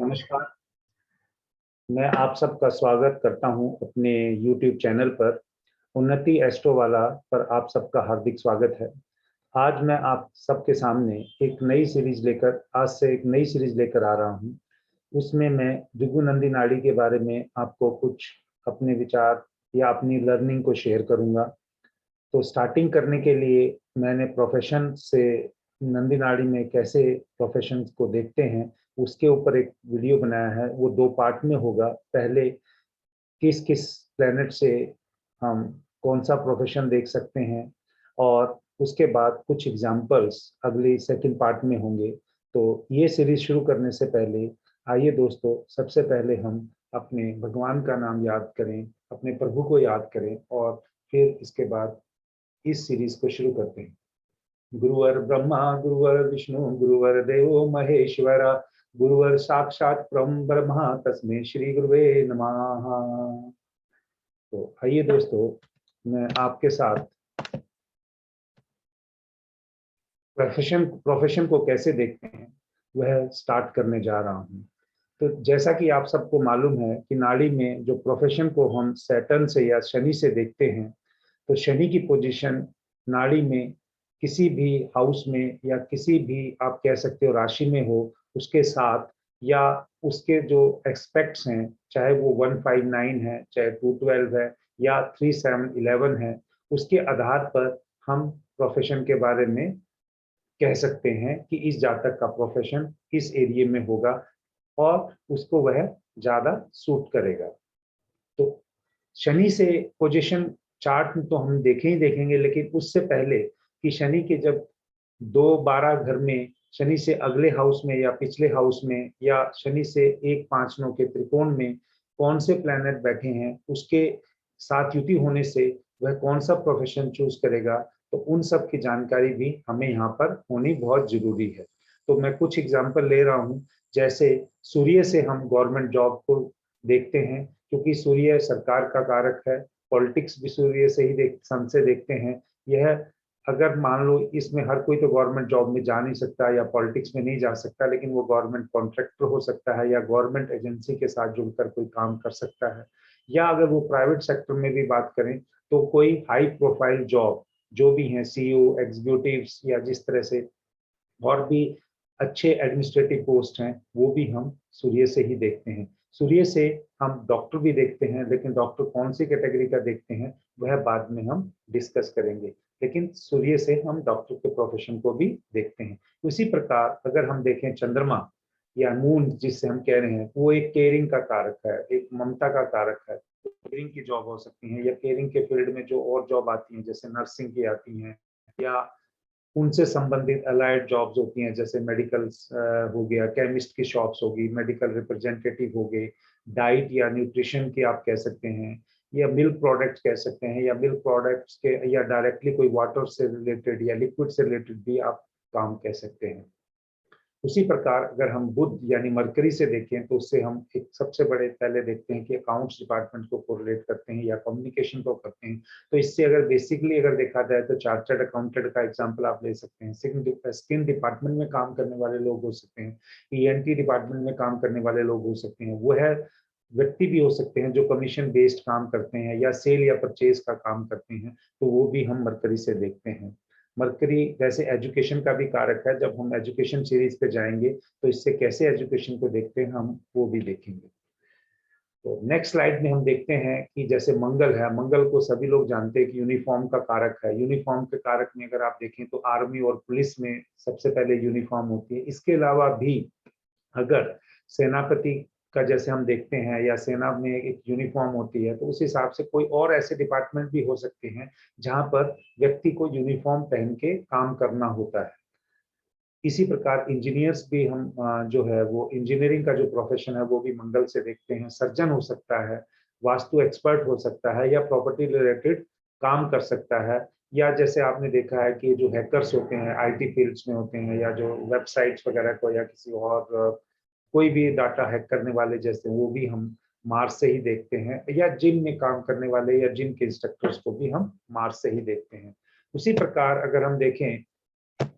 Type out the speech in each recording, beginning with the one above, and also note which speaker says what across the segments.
Speaker 1: नमस्कार। मैं आप सबका स्वागत करता हूं अपने YouTube चैनल पर। उन्नति एस्ट्रो वाला पर आप सबका हार्दिक स्वागत है। आज मैं आप सबके सामने एक नई सीरीज लेकर आ रहा हूं। उसमें मैं भृगु-नंदी नाड़ी के बारे में आपको कुछ अपने विचार या अपनी लर्निंग को शेयर करूंगा। तो स्टार्टिंग करने के लिए मैंने प्रोफेशन से नंदी नाड़ी में कैसे प्रोफेशंस को देखते हैं उसके ऊपर एक वीडियो बनाया है। वो 2 पार्ट में होगा। पहले किस किस प्लेनेट से हम कौन सा प्रोफेशन देख सकते हैं और उसके बाद कुछ एग्जांपल्स अगले सेकंड पार्ट में होंगे। तो ये सीरीज शुरू करने से पहले आइए दोस्तों, सबसे पहले हम अपने भगवान का नाम याद करें, अपने प्रभु को याद करें और फिर इसके बाद इस सीरीज को शुरू करते हैं। गुरुवर ब्रह्मा गुरुवर विष्णु गुरुवर देवो महेश्वरा गुरुवर साक्षात परम ब्रह्मा तस्मै श्री गुरुवे नमः। तो आइए दोस्तों, मैं आपके साथ प्रोफेशन को कैसे देखते हैं वह स्टार्ट करने जा रहा हूँ। तो जैसा कि आप सबको मालूम है कि नाड़ी में जो प्रोफेशन को हम सैटर्न से या शनि से देखते हैं, तो शनि की पोजीशन नाड़ी में किसी भी हाउस में या किसी भी आप कह सकते हो राशि में हो, उसके साथ या उसके जो एस्पेक्ट्स हैं, चाहे वो 159 है, चाहे 212 है या 3711 है, उसके आधार पर हम प्रोफेशन के बारे में कह सकते हैं कि इस जातक का प्रोफेशन इस एरिया में होगा और उसको वह ज्यादा सूट करेगा। तो शनि से पोजीशन चार्ट तो हम देखेंगे, लेकिन उससे पहले कि शनि के जब 2-12 घर में, शनि से अगले हाउस में या पिछले हाउस में या शनि से 1-5-9 के त्रिकोण में कौन से प्लैनेट बैठे हैं, उसके साथ युति होने से वह कौन सा प्रोफेशन चूज करेगा, तो उन सब की जानकारी भी हमें यहाँ पर होनी बहुत जरूरी है। तो मैं कुछ एग्जांपल ले रहा हूँ। जैसे सूर्य से हम गवर्नमेंट जॉब को देखते हैं, क्योंकि सूर्य सरकार का कारक है। पॉलिटिक्स भी सूर्य से ही सन से देखते हैं। यह अगर मान लो इसमें हर कोई तो गवर्नमेंट जॉब में जा नहीं सकता या पॉलिटिक्स में नहीं जा सकता, लेकिन वो गवर्नमेंट कॉन्ट्रैक्टर हो सकता है या गवर्नमेंट एजेंसी के साथ जुड़कर कोई काम कर सकता है। या अगर वो प्राइवेट सेक्टर में भी बात करें तो कोई हाई प्रोफाइल जॉब जो भी हैं, सीईओ, एग्जीक्यूटिव्स या जिस तरह से और भी अच्छे एडमिनिस्ट्रेटिव पोस्ट हैं, वो भी हम सूर्य से ही देखते हैं। सूर्य से हम डॉक्टर भी देखते हैं, लेकिन डॉक्टर कौन सी कैटेगरी का देखते हैं वह बाद में हम डिस्कस करेंगे। लेकिन सूर्य से हम डॉक्टर के प्रोफेशन को भी देखते हैं। उसी प्रकार अगर हम देखें चंद्रमा या मून जिससे हम कह रहे हैं, वो एक केयरिंग का कारक है, एक ममता का कारक है। केयरिंग की जॉब हो सकती है या केयरिंग के फील्ड में जो और जॉब आती हैं, जैसे नर्सिंग की आती हैं या उनसे संबंधित अलाइड जॉब्स होती हैं, जैसे मेडिकल हो गया, केमिस्ट की शॉप्स होगी, मेडिकल रिप्रेजेंटेटिव हो गए, डाइट या न्यूट्रिशन की आप कह सकते हैं, या मिल्क प्रोडक्ट्स कह सकते हैं, या मिल्क प्रोडक्ट्स के या डायरेक्टली कोई वाटर से रिलेटेड या लिक्विड से रिलेटेड भी आप काम कह सकते हैं। उसी प्रकार अगर हम बुध यानी मरकरी से देखें तो उससे हम एक सबसे बड़े पहले देखते हैं कि अकाउंट्स डिपार्टमेंट को कोरिलेट करते हैं या कम्युनिकेशन को करते हैं। तो इससे अगर बेसिकली अगर देखा जाए तो चार्टर्ड अकाउंटेंट का एग्जांपल आप ले सकते हैं। स्किन डिपार्टमेंट में काम करने वाले लोग हो सकते हैं, ईएनटी डिपार्टमेंट में काम करने वाले लोग हो सकते हैं, वो है व्यक्ति भी हो सकते हैं जो कमीशन बेस्ड काम करते हैं या सेल या परचेज का काम करते हैं, तो वो भी हम मरकरी से देखते हैं। मरकरी वैसे एजुकेशन का भी कारक है। जब हम एजुकेशन सीरीज पे जाएंगे तो इससे कैसे एजुकेशन को देखते हैं हम वो भी देखेंगे। तो नेक्स्ट स्लाइड में हम देखते हैं कि जैसे मंगल है, मंगल को सभी लोग जानते हैं कि यूनिफॉर्म का कारक है। यूनिफॉर्म के कारक में अगर आप देखें तो आर्मी और पुलिस में सबसे पहले यूनिफॉर्म होती है। इसके अलावा भी अगर सेनापति का जैसे हम देखते हैं या सेना में एक यूनिफॉर्म होती है, तो उस हिसाब से कोई और ऐसे डिपार्टमेंट भी हो सकते हैं जहां पर व्यक्ति को यूनिफॉर्म पहन के काम करना होता है। इसी प्रकार इंजीनियर्स भी हम जो है वो इंजीनियरिंग का जो प्रोफेशन है वो भी मंगल से देखते हैं। सर्जन हो सकता है, वास्तु एक्सपर्ट हो सकता है या प्रॉपर्टी रिलेटेड काम कर सकता है, या जैसे आपने देखा है कि जो हैकर्स होते हैं आईटी फील्ड्स में होते हैं, या जो वेबसाइट्स वगैरह को या किसी और कोई भी डाटा हैक करने वाले जैसे, वो भी हम मार्स से ही देखते हैं। या जिम में काम करने वाले या जिम के इंस्ट्रक्टर्स को भी हम मार्स से ही देखते हैं। उसी प्रकार अगर हम देखें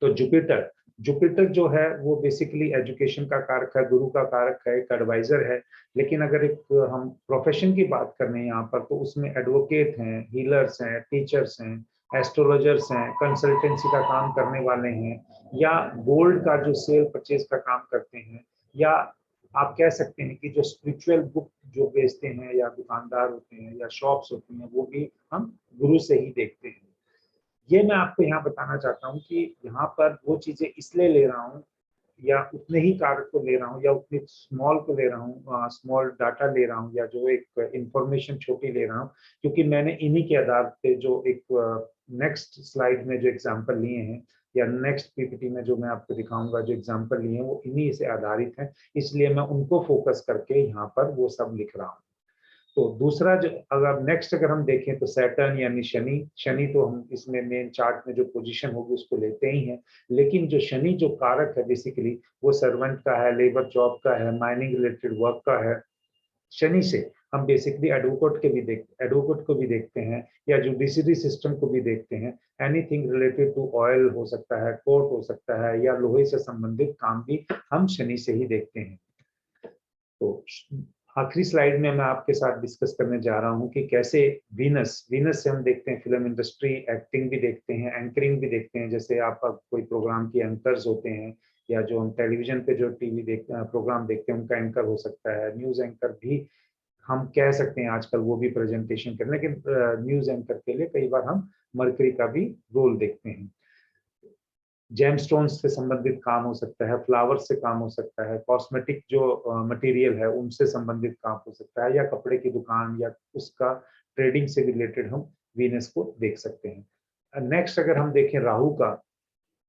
Speaker 1: तो जुपिटर जुपिटर जो है वो बेसिकली एजुकेशन का कारक है, गुरु का कारक है, एक एडवाइजर है। लेकिन अगर एक हम प्रोफेशन की बात कर रहे हैं यहाँ पर, तो उसमें एडवोकेट हैं, हीलर्स हैं, टीचर्स हैं, एस्ट्रोलॉजर्स हैं, कंसल्टेंसी का काम करने वाले हैं, या गोल्ड का जो सेल परचेज का काम करते हैं, या आप कह सकते हैं कि जो स्पिरिचुअल बुक जो बेचते हैं या दुकानदार होते हैं या शॉप्स होती हैं, वो भी हम गुरु से ही देखते हैं। ये मैं आपको यहाँ बताना चाहता हूँ कि यहाँ पर वो चीजें इसलिए ले रहा हूँ, या उतने ही कारक को ले रहा हूँ, या उतने स्मॉल को ले रहा हूँ, स्मॉल डाटा ले रहा हूँ, या जो एक इंफॉर्मेशन छोटी ले रहा हूँ, क्योंकि मैंने इन्हीं के आधार पे जो एक नेक्स्ट स्लाइड में जो एग्जांपल लिए हैं, या नेक्स्ट पीपीटी में जो मैं आपको दिखाऊंगा जो एग्जांपल लिए हैं, वो इन्हीं से आधारित हैं। इसलिए मैं उनको फोकस करके यहाँ पर वो सब लिख रहा हूँ। तो दूसरा जो अगर नेक्स्ट अगर हम देखें तो सैटर्न यानी शनि, शनि तो हम इसमें मेन चार्ट में जो पोजीशन होगी उसको लेते ही हैं। लेकिन जो शनि जो कारक है बेसिकली वो सर्वेंट का है, लेबर जॉब का है, माइनिंग रिलेटेड वर्क का है। शनि से हम बेसिकली एडवोकेट को भी देखते हैं, या जुडिशरी सिस्टम को भी देखते हैं। एनीथिंग रिलेटेड टू ऑयल हो सकता है, कोर्ट हो सकता है, या लोहे से संबंधित काम भी हम शनि से ही देखते हैं। तो आखिरी स्लाइड में मैं आपके साथ डिस्कस करने जा रहा हूँ कि कैसे वीनस वीनस से हम देखते हैं फिल्म इंडस्ट्री, एक्टिंग भी देखते हैं, एंकरिंग भी देखते हैं। जैसे आप कोई प्रोग्राम के एंकर्स होते हैं, या जो हम टेलीविजन पे जो टीवी प्रोग्राम देखते हैं उनका एंकर हो सकता है। न्यूज एंकर भी हम कह सकते हैं आजकल वो भी प्रेजेंटेशन करने, लेकिन न्यूज एंकर के लिए कई बार हम मरकरी का भी रोल देखते हैं। जेमस्टोन्स से संबंधित काम हो सकता है, फ्लावर्स से काम हो सकता है, कॉस्मेटिक जो मटेरियल है उनसे संबंधित काम हो सकता है, या कपड़े की दुकान या उसका ट्रेडिंग से रिलेटेड हम वीनस को देख सकते हैं। नेक्स्ट अगर हम देखें राहु का,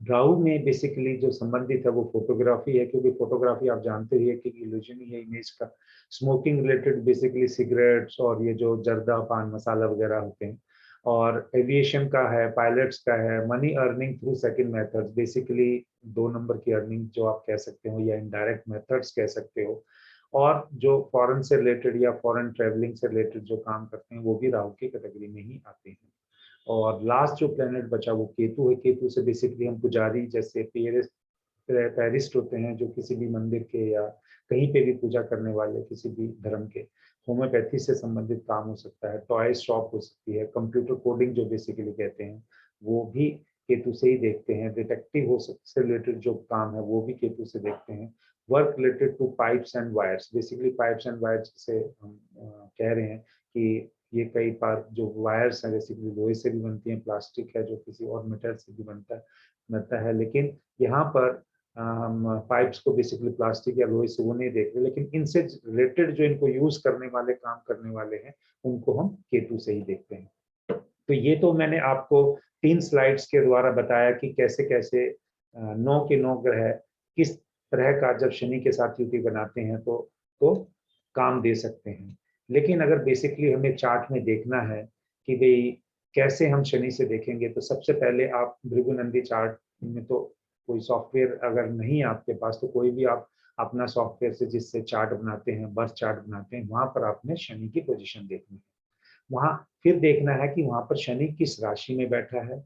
Speaker 1: राहु में बेसिकली जो संबंधित है वो फोटोग्राफी है, क्योंकि फोटोग्राफी आप जानते ही है कि इल्यूजन ही है इमेज का। स्मोकिंग रिलेटेड बेसिकली सिगरेट्स और ये जो जर्दा पान मसाला वगैरह होते हैं। और एविएशन का है, पायलट्स का है, money earning through second methods, basically 2 number की अर्निंग जो आप कह सकते हो, या इनडायरेक्ट मेथड्स कह सकते हो। और जो फॉरेन से रिलेटेड या फॉरेन ट्रेवलिंग से रिलेटेड जो काम करते हैं वो भी राहु की कैटेगरी में ही आते हैं। और लास्ट जो प्लेनेट बचा वो केतु है। केतु से बेसिकली हम पुजारी जैसे पैरिस्ट होते हैं, जो किसी भी मंदिर के या कहीं पे भी पूजा करने वाले किसी भी धर्म के, होम्योपैथी से संबंधित काम हो सकता है, टॉय शॉप हो सकती है, कंप्यूटर कोडिंग जो बेसिकली कहते हैं वो भी केतु से ही देखते हैं। डिटेक्टिव हो सकते से रिलेटेड जो काम है वो भी केतु से देखते हैं। Work related to pipes and wires, basically pipes and wires से हम कह रहे हैं कि ये कई बार जो वायर्स हैं बेसिकली लोहे से भी बनती हैं, प्लास्टिक है जो किसी और मेटल से भी बनता है। लेकिन यहाँ पर हम पाइप्स को बेसिकली प्लास्टिक या लोहे से वो नहीं देख रहे, लेकिन इनसे रिलेटेड जो इनको यूज करने वाले काम करने वाले हैं उनको हम केतु से ही देखते हैं। तो ये तो मैंने आपको 3 स्लाइड्स के द्वारा बताया कि कैसे कैसे 9 के 9 ग्रह किस तरह का जब शनि के साथ युति बनाते हैं तो काम दे सकते हैं। लेकिन अगर बेसिकली हमें चार्ट में देखना है कि भाई कैसे हम शनि से देखेंगे, तो सबसे पहले आप भृगुनंदी चार्ट में, तो कोई सॉफ्टवेयर अगर नहीं है आपके पास तो कोई भी आप अपना सॉफ्टवेयर से जिससे चार्ट बनाते हैं, बर्थ चार्ट बनाते हैं, वहां पर आपने शनि की पोजीशन देखनी है। वहां फिर देखना है कि वहां पर शनि किस राशि में बैठा है,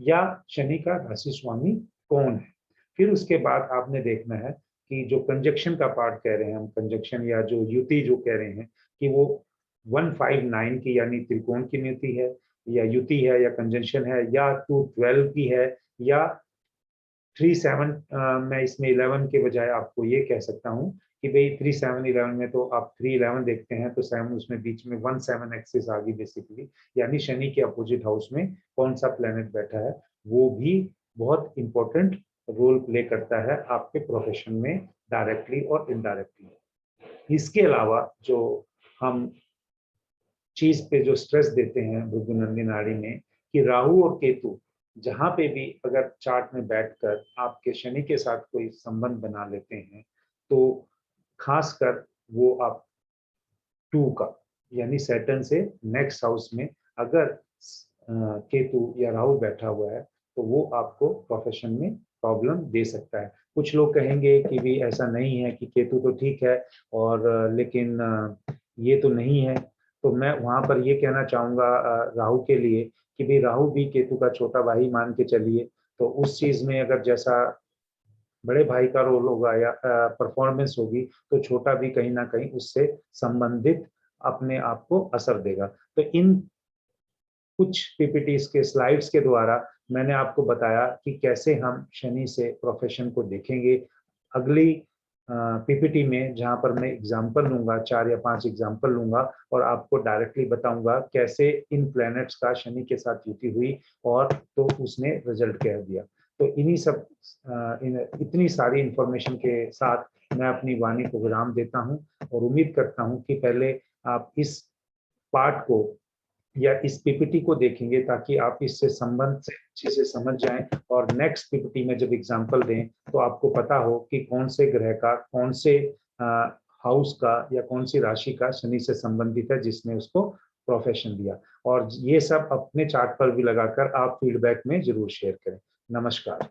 Speaker 1: या शनि का राशि स्वामी कौन है। फिर उसके बाद आपने देखना है कि जो कंजक्शन का पार्ट कह रहे हैं हम, कंजक्शन या जो युति जो कह रहे हैं कि वो 159 की यानी त्रिकोण की युति है, या युति है, या कंजंक्शन है, या 212 की है, या 37। मैं इसमें 11 के बजाय आपको ये कह सकता हूँ कि भाई 3711 में तो आप 311 देखते हैं तो 7 उसमें बीच में 17 एक्सिस आ गई बेसिकली, यानी शनि के अपोजिट हाउस में कौन सा प्लेनेट बैठा है, वो भी बहुत इंपॉर्टेंट रोल प्ले करता है आपके प्रोफेशन में, डायरेक्टली और इनडायरेक्टली। इसके अलावा जो हम चीज पे जो स्ट्रेस देते हैं भृगुनंदी नाड़ी में, कि राहु और केतु जहां पे भी अगर चार्ट में बैठकर आपके शनि के साथ कोई संबंध बना लेते हैं, तो खासकर वो आप 2 का यानी सैटर्न से नेक्स्ट हाउस में अगर केतु या राहु बैठा हुआ है तो वो आपको प्रोफेशन में प्रॉब्लम दे सकता है। कुछ लोग कहेंगे कि भी ऐसा नहीं है, कि केतु तो ठीक है और लेकिन ये तो नहीं है। तो मैं वहां पर ये कहना चाहूंगा राहु के लिए कि भी राहु भी केतु का छोटा भाई मान के चलिए। तो उस चीज में अगर जैसा बड़े भाई का रोल होगा या परफॉर्मेंस होगी, तो छोटा भी कहीं ना कहीं उससे संबंधित अपने आप को असर देगा। तो इन कुछ पीपीटीज के स्लाइड्स के द्वारा मैंने आपको बताया कि कैसे हम शनि से प्रोफेशन को देखेंगे। अगली पीपीटी में जहां पर मैं एग्जांपल लूंगा, 4 या 5 एग्जांपल लूंगा और आपको डायरेक्टली बताऊंगा कैसे इन प्लैनेट्स का शनि के साथ युति हुई और तो उसने रिजल्ट कह दिया। तो इन्हीं सब इतनी सारी इंफॉर्मेशन के साथ मैं अपनी वाणी को विराम देता हूं और उम्मीद करता हूं कि पहले आप इस पार्ट को या इस पीपीटी को देखेंगे ताकि आप इससे संबंध से अच्छे से समझ जाएं और नेक्स्ट पीपीटी में जब एग्जांपल दें तो आपको पता हो कि कौन से ग्रह का, कौन से हाउस का या कौन सी राशि का शनि से संबंधित है जिसने उसको प्रोफेशन दिया। और ये सब अपने चार्ट पर भी लगाकर आप फीडबैक में जरूर शेयर करें। नमस्कार।